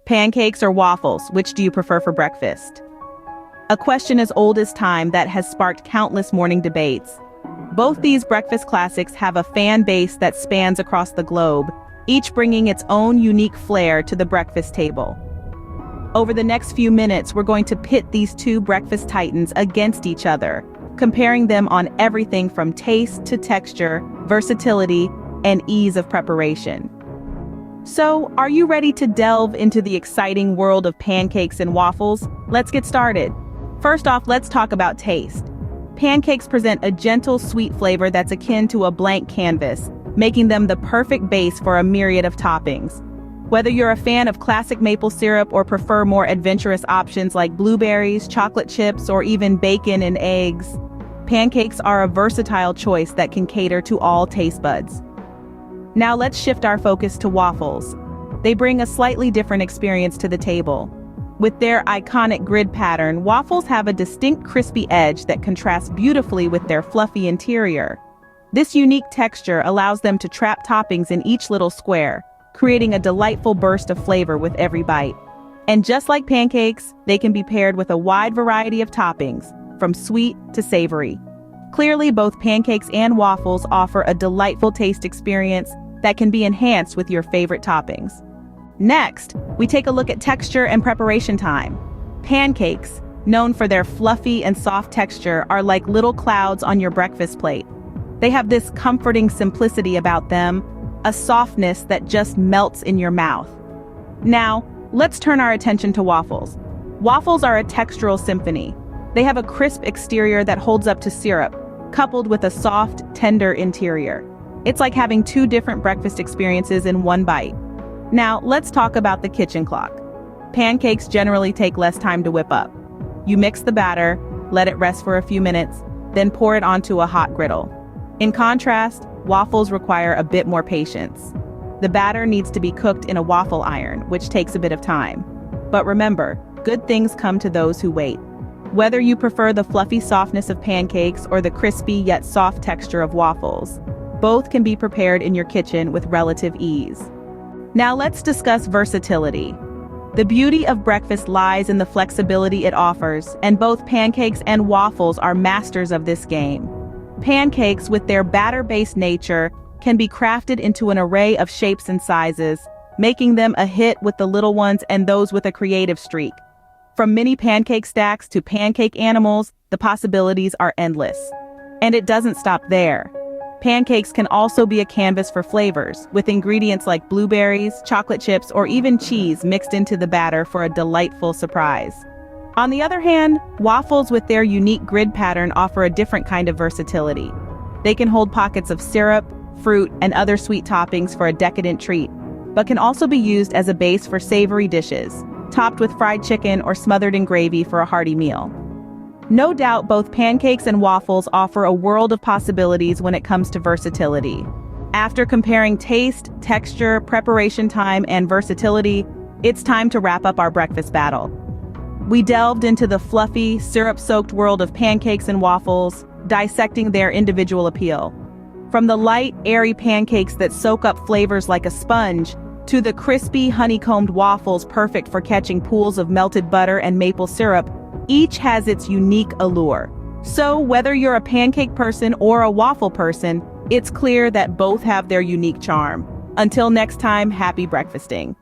Pancakes or waffles, which do you prefer for breakfast? A question as old as time that has sparked countless morning debates. Both these breakfast classics have a fan base that spans across the globe, each bringing its own unique flair to the breakfast table. Over the next few minutes, we're going to pit these two breakfast titans against each other, comparing them on everything from taste to texture, versatility, and ease of preparation. So, are you ready to delve into the exciting world of pancakes and waffles? Let's get started. First off, let's talk about taste. Pancakes present a gentle, sweet flavor that's akin to a blank canvas, making them the perfect base for a myriad of toppings. Whether you're a fan of classic maple syrup or prefer more adventurous options like blueberries, chocolate chips, or even bacon and eggs, pancakes are a versatile choice that can cater to all taste buds. Now let's shift our focus to waffles. They bring a slightly different experience to the table. With their iconic grid pattern, waffles have a distinct crispy edge that contrasts beautifully with their fluffy interior. This unique texture allows them to trap toppings in each little square, creating a delightful burst of flavor with every bite. And just like pancakes, they can be paired with a wide variety of toppings, from sweet to savory. Clearly, both pancakes and waffles offer a delightful taste experience that can be enhanced with your favorite toppings. Next, we take a look at texture and preparation time. Pancakes, known for their fluffy and soft texture, are like little clouds on your breakfast plate. They have this comforting simplicity about them, a softness that just melts in your mouth. Now, let's turn our attention to waffles. Waffles are a textural symphony. They have a crisp exterior that holds up to syrup, coupled with a soft, tender interior. It's like having two different breakfast experiences in one bite. Now, let's talk about the kitchen clock. Pancakes generally take less time to whip up. You mix the batter, let it rest for a few minutes, then pour it onto a hot griddle. In contrast, waffles require a bit more patience. The batter needs to be cooked in a waffle iron, which takes a bit of time. But remember, good things come to those who wait. Whether you prefer the fluffy softness of pancakes or the crispy yet soft texture of waffles, both can be prepared in your kitchen with relative ease. Now let's discuss versatility. The beauty of breakfast lies in the flexibility it offers, and both pancakes and waffles are masters of this game. Pancakes, with their batter-based nature, can be crafted into an array of shapes and sizes, making them a hit with the little ones and those with a creative streak. From mini pancake stacks to pancake animals, the possibilities are endless. And it doesn't stop there. Pancakes can also be a canvas for flavors, with ingredients like blueberries, chocolate chips, or even cheese mixed into the batter for a delightful surprise. On the other hand, waffles with their unique grid pattern offer a different kind of versatility. They can hold pockets of syrup, fruit, and other sweet toppings for a decadent treat, but can also be used as a base for savory dishes, topped with fried chicken or smothered in gravy for a hearty meal. No doubt both pancakes and waffles offer a world of possibilities when it comes to versatility. After comparing taste, texture, preparation time, and versatility, it's time to wrap up our breakfast battle. We delved into the fluffy, syrup-soaked world of pancakes and waffles, dissecting their individual appeal. From the light, airy pancakes that soak up flavors like a sponge, to the crispy, honeycombed waffles perfect for catching pools of melted butter and maple syrup, each has its unique allure. So whether you're a pancake person or a waffle person, it's clear that both have their unique charm. Until next time, happy breakfasting.